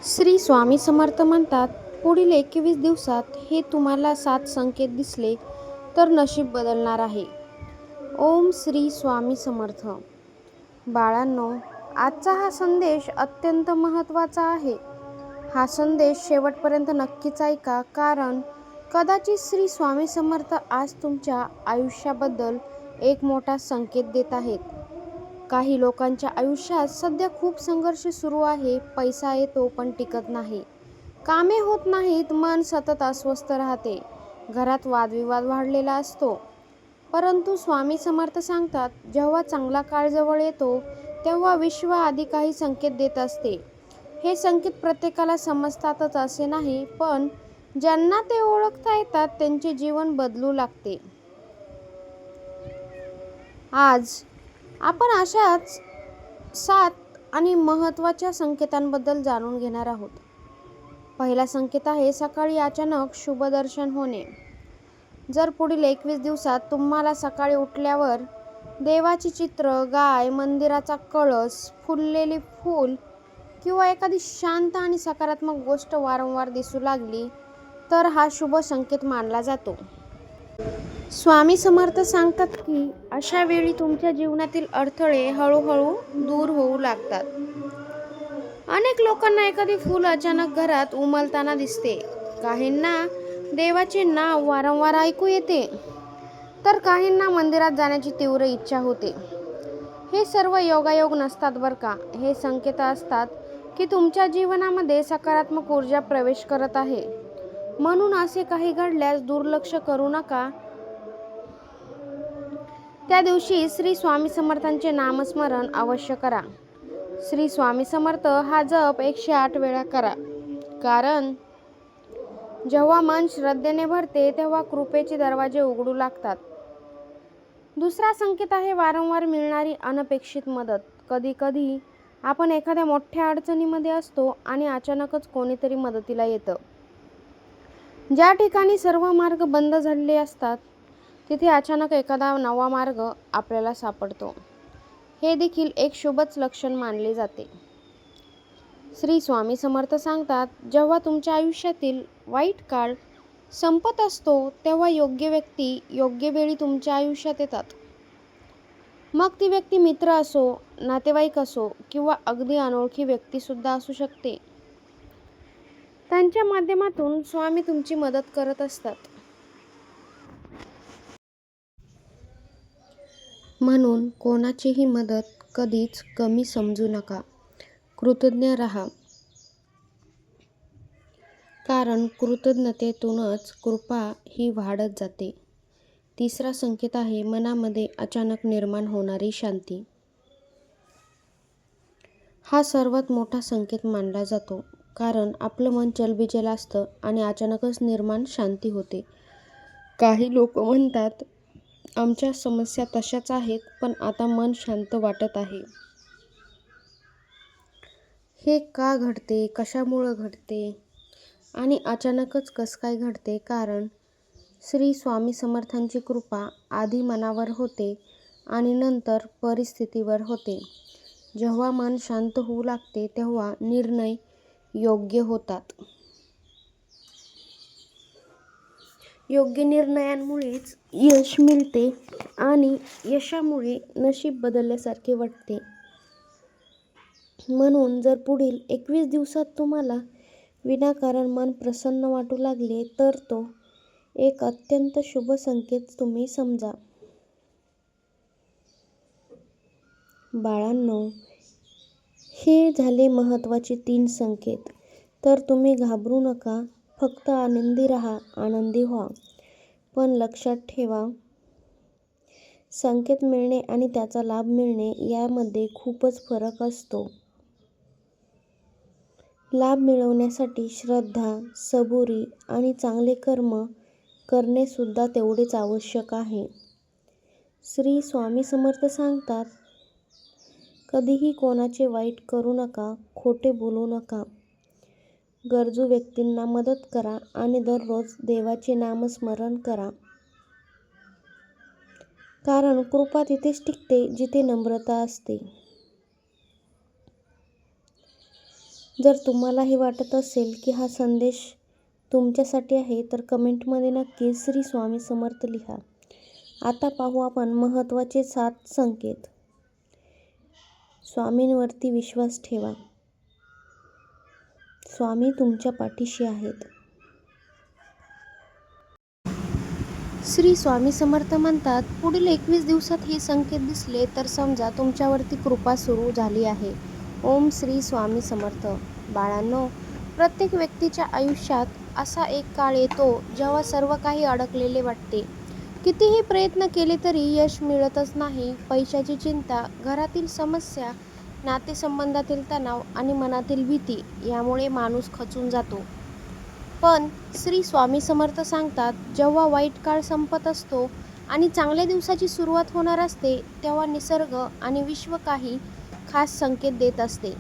श्री स्वामी समर्थ म्हणतात, पुढील 21 दिवसात हे तुम्हाला 7 संकेत दिसले तर नशीब बदलणार आहे. ओम श्री स्वामी समर्थ. बाळांनो, आजचा हा संदेश अत्यंत महत्त्वाचा आहे. हा संदेश शेवटपर्यंत नक्कीच ऐका, कारण कदाचित श्री स्वामी समर्थ आज तुमच्या आयुष्याबद्दल एक मोठा संकेत देत आहेत. काही लोकांच्या आयुष्यात सध्या खूप संघर्ष सुरू आहे. पैसा येतो पण टिकत नाही, कामे होत नाहीत, मन सतत अस्वस्थ राहते, घरात वादविवाद वाढलेला असतो. परंतु स्वामी समर्थ सांगतात, जेव्हा चांगला काळ जवळ येतो तेव्हा विश्व आधी काही संकेत देत असते. हे संकेत प्रत्येकाला समजतातच असे नाही, पण ज्यांना ते ओळखता येतात त्यांचे जीवन बदलू लागते. आज आपण अशाच 7 आणि महत्त्वाच्या संकेतांबद्दल जाणून घेणार आहोत. पहिला संकेत आहे सकाळी अचानक शुभ दर्शन होणे. जर पुढील 21 दिवसात तुम्हाला सकाळी उठल्यावर देवाची चित्र, गाय, मंदिराचा कळस, फुललेली फूल किंवा एखादी शांत आणि सकारात्मक गोष्ट वारंवार दिसू लागली तर हा शुभ संकेत मानला जातो. स्वामी समर्थ सांगतात की अशा वेळी तुमच्या जीवनातील अडथळे हळूहळू दूर होऊ लागतात. अनेक लोकांना एखादी फूल अचानक घरात उमलताना दिसते, काहींना देवाचे नाव वारंवार ऐकू येते, तर काहींना मंदिरात जाण्याची तीव्र इच्छा होते. हे सर्व योगायोग नसतात बरं का. हे संकेत असतात की तुमच्या जीवनामध्ये सकारात्मक ऊर्जा प्रवेश करत आहे. म्हणून असे काही घडल्यास दुर्लक्ष करू नका. त्या दिवशी श्री स्वामी समर्थांचे नामस्मरण अवश्य करा. श्री स्वामी समर्थ हा जप 108 वेळा करा, कारण जेव्हा मन श्रद्धेने भरते तेव्हा कृपेचे दरवाजे उघडू लागतात. दुसरा संकेत आहे वारंवार मिळणारी अनपेक्षित मदत. कधी कधी आपण एखाद्या मोठ्या अडचणीमध्ये असतो आणि अचानकच कोणीतरी मदतीला येतं. ज्या ठिकाणी सर्व मार्ग बंद झालेले असतात तिथे अचानक एखादा नवा मार्ग आपल्याला सापडतो. हे देखील एक शुभच लक्षण मानले जाते. श्री स्वामी समर्थ सांगतात, जेव्हा तुमच्या आयुष्यातील वाईट काळ संपत असतो तेव्हा योग्य व्यक्ती योग्य वेळी तुमच्या आयुष्यात येतात. मग ती व्यक्ती मित्र असो, नातेवाईक असो किंवा अगदी अनोळखी व्यक्तीसुद्धा असू शकते. त्यांच्या माध्यमातून स्वामी तुमची मदत करत असतात. म्हणून कोणाचीही मदत कधीच कमी समजू नका. कृतज्ञ राहा, कारण कृतज्ञतेतूनच कृपा ही वाढत जाते. तिसरा संकेत आहे मनामध्ये अचानक निर्माण होणारी शांती. हा सर्वात मोठा संकेत मानला जातो, कारण आपलं मन चलबिचल असतं आणि अचानकच निर्माण शांती होते. काही लोक म्हणतात, आमच्या समस्या तशाच आहेत, पण आता मन शांत वाटत आहे. हे का घडते, कशामुळे घडते आणि अचानकच कसं काय घडते? कारण श्री स्वामी समर्थांची कृपा आधी मनावर होते आणि नंतर परिस्थितीवर होते. जेव्हा मन शांत होऊ लागते तेव्हा निर्णय योग्य होतात. योग्य निर्णयांमुळेच यश मिळते आणि यशामुळे नशीब बदलल्यासारखे वाटते. म्हणून जर पुढील 21 दिवसात तुम्हाला विनाकारण मन प्रसन्न वाटू लागले तर तो एक अत्यंत शुभ संकेत तुम्ही समजा. बाळांनो, हे झाले महत्त्वाचे 3 संकेत. तर तुम्ही घाबरू नका, फक्त आनंदी राहा, आनंदी व्हा. पण लक्षात ठेवा, संकेत मिळणे आणि त्याचा लाभ मिळणे यामध्ये खूपच फरक असतो. लाभ मिळवण्यासाठी श्रद्धा, सबुरी आणि चांगले कर्म करणे सुद्धा तेवढेच आवश्यक आहे. श्री स्वामी समर्थ सांगतात, कधीही कोणाचे वाईट करू नका, खोटे बोलू नका. गरजू व्यक्तींना मदत करा आणि दररोज देवाचे नामस्मरण करा. कारण कृपा तिथेच टिकते जिथे नम्रता असते. जर तुम्हाला हे वाटत असेल की हा संदेश तुमच्यासाठी आहे तर कमेंटमध्ये नक्की श्री स्वामी समर्थ लिहा. आता पाहू आपण महत्त्वाचे 7 संकेत. स्वामींवरती विश्वास ठेवा. स्वामी तुमच्या पाठीशी आहेत. श्री स्वामी समर्थ म्हणतात, पुढील 21 दिवसात हे संकेत दिसले तर समजा तुमच्यावरती कृपा सुरू झाली आहे. ओम श्री स्वामी समर्थ. बाळांनो, प्रत्येक व्यक्तीच्या आयुष्यात असा एक काळ येतो जेव्हा सर्व काही अडकलेले वाटते. कितीही प्रयत्न केले तरी यश मिळतच नाही. पैशाची चिंता, घरातील समस्या, नातेसंबंधातील तणाव आणि मनातील भीती यामुळे माणूस खचून जातो. पण श्री स्वामी समर्थ सांगतात, जेव्हा वाईट काळ संपत असतो आणि चांगल्या दिवसाची सुरुवात होणार असते तेव्हा निसर्ग आणि विश्व काही खास संकेत देत असते.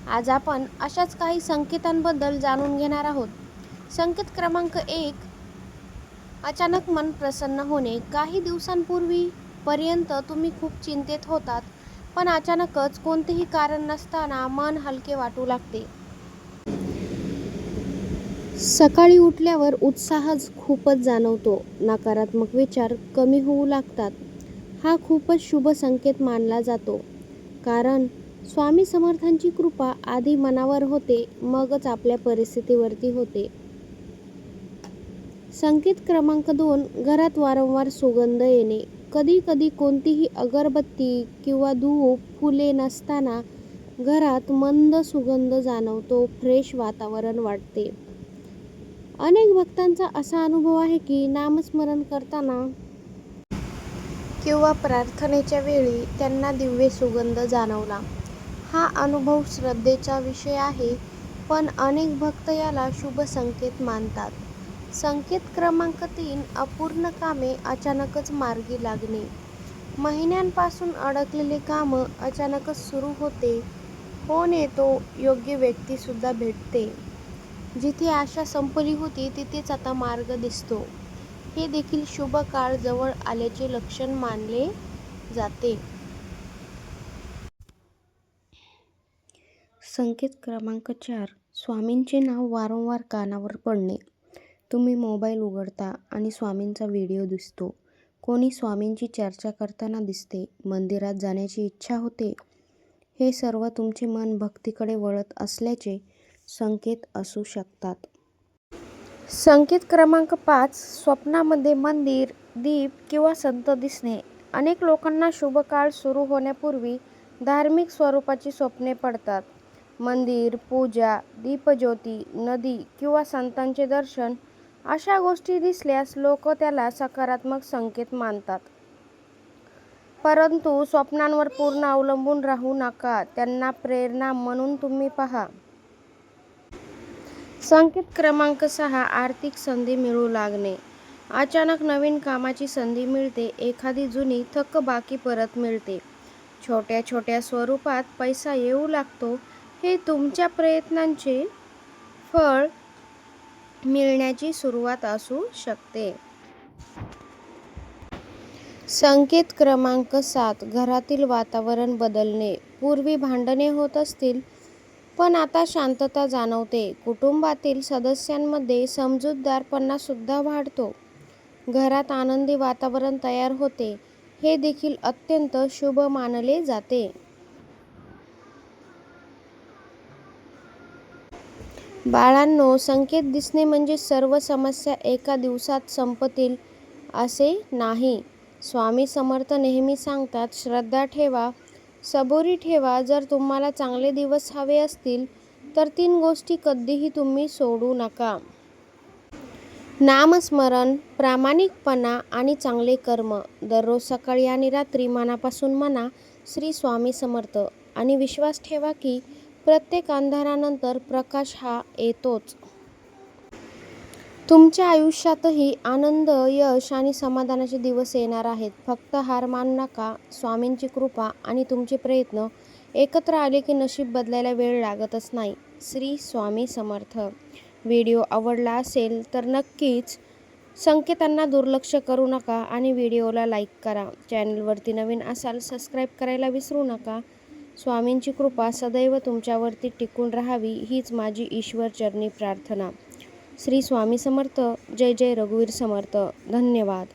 आज आपण अशाच काही संकेतांबद्दल जाणून घेणार आहोत. संकेत क्रमांक 1. अचानक मन प्रसन्न होणे. काही दिवसांपूर्वी पर्यंत तुम्ही खूप चिंतेत होतात, पण अचानकच कोणतेही कारण नसताना मन हलके वाटू लागते. सकाळी उठल्यावर उत्साह खूपच जाणवतो. नकारात्मक विचार कमी होऊ लागतात. हा खूपच शुभ संकेत मानला जातो, कारण स्वामी समर्थांची कृपा आधी मनावर होते, मगच आपल्या परिस्थितीवरती होते. संकेत क्रमांक 2. घरात वारंवार सुगंध येणे. कधी कधी कोणतीही अगरबत्ती किंवा धूप, फुले नसताना घरात मंद सुगंध जाणवतो. फ्रेश वातावरण वाटते. अनेक भक्तांचा असा अनुभव आहे की नामस्मरण करताना किंवा प्रार्थनेच्या वेळी त्यांना दिव्य सुगंध जाणवला. हा अनुभव श्रद्धेचा विषय आहे, पण अनेक भक्त याला शुभ संकेत मानतात. संकेत क्रमांक 3. अपूर्ण कामे अचानकच मार्गी लागणे. महिन्यांपासून अडकलेले कामं अचानकच सुरू होते. फोन येतो, योग्य व्यक्तीसुद्धा भेटते. जिथे आशा संपली होती तिथेच आता मार्ग दिसतो. हे देखील शुभ काळ जवळ आल्याचे लक्षण मानले जाते. संकेत क्रमांक 4. स्वामींचे नाव वारंवार कानावर पडणे. तुम्ही मोबाईल उघडता आणि स्वामींचा व्हिडिओ दिसतो. कोणी स्वामींची चर्चा करताना दिसते. मंदिरात जाण्याची इच्छा होते. हे सर्व तुमचे मन भक्तीकडे वळत असल्याचे संकेत असू शकतात. संकेत क्रमांक 5. स्वप्नामध्ये मंदिर, दीप किंवा संत दिसणे. अनेक लोकांना शुभ काळ सुरू होण्यापूर्वी धार्मिक स्वरूपाची स्वप्ने पडतात. मंदिर, पूजा, दीपज्योती, नदी किंवा संतांचे दर्शन अशा गोष्टी दिसल्यास लोक त्याला सकारात्मक संकेत मानतात. परंतु स्वप्नांवर पूर्ण अवलंबून राहू नका. त्यांना प्रेरणा म्हणून तुम्ही पहा. संकेत क्रमांक 6. आर्थिक संधी मिळू लागणे. अचानक नवीन कामाची संधी मिळते. एखादी जुनी थकबाकी परत मिळते. छोट्या छोट्या स्वरूपात पैसा येऊ लागतो. हे तुमच्या प्रयत्नांचे फळ मिळण्याची सुरुवात असू शकते. संकेत क्रमांक 7. घरातील वातावरण बदलणे. पूर्वी भांडणे होत असतील, पण आता शांतता जाणवते. कुटुंबातील सदस्यांमध्ये समजूतदारपणा सुद्धा वाढतो. घरात आनंदी वातावरण तयार होते. हे देखील अत्यंत शुभ मानले जाते. बाळांनो, संकेत दिसणे म्हणजे सर्व समस्या एका दिवसात संपतील असे नाही. स्वामी समर्थ नेहमी सांगतात, श्रद्धा ठेवा, सबुरी ठेवा. जर तुम्हाला चांगले दिवस हवे असतील तर 3 गोष्टी कधीही तुम्ही सोडू नका. नामस्मरण, प्रामाणिकपणा आणि चांगले कर्म. दररोज सकाळी आणि रात्री मनापासून म्हणा, श्री स्वामी समर्थ, आणि विश्वास ठेवा की प्रत्येक अंधारानंतर प्रकाश हा येतोच. तुमच्या आयुष्यातही आनंद, यश आणि समाधानाचे दिवस येणार आहेत. फक्त हार मानू नका. स्वामींची कृपा आणि तुमचे प्रयत्न एकत्र आले की नशीब बदलायला वेळ लागतच नाही. श्री स्वामी समर्थ. व्हिडिओ आवडला असेल तर नक्कीच संकेतांना दुर्लक्ष करू नका आणि व्हिडिओला लाईक करा. चॅनलवरती नवीन असाल सबस्क्राईब करायला विसरू नका. स्वामींची कृपा सदैव तुमच्यावरती टिकून राहावी हीच माझी ईश्वरचरणी प्रार्थना. श्री स्वामी समर्थ. जय जय रघुवीर समर्थ. धन्यवाद.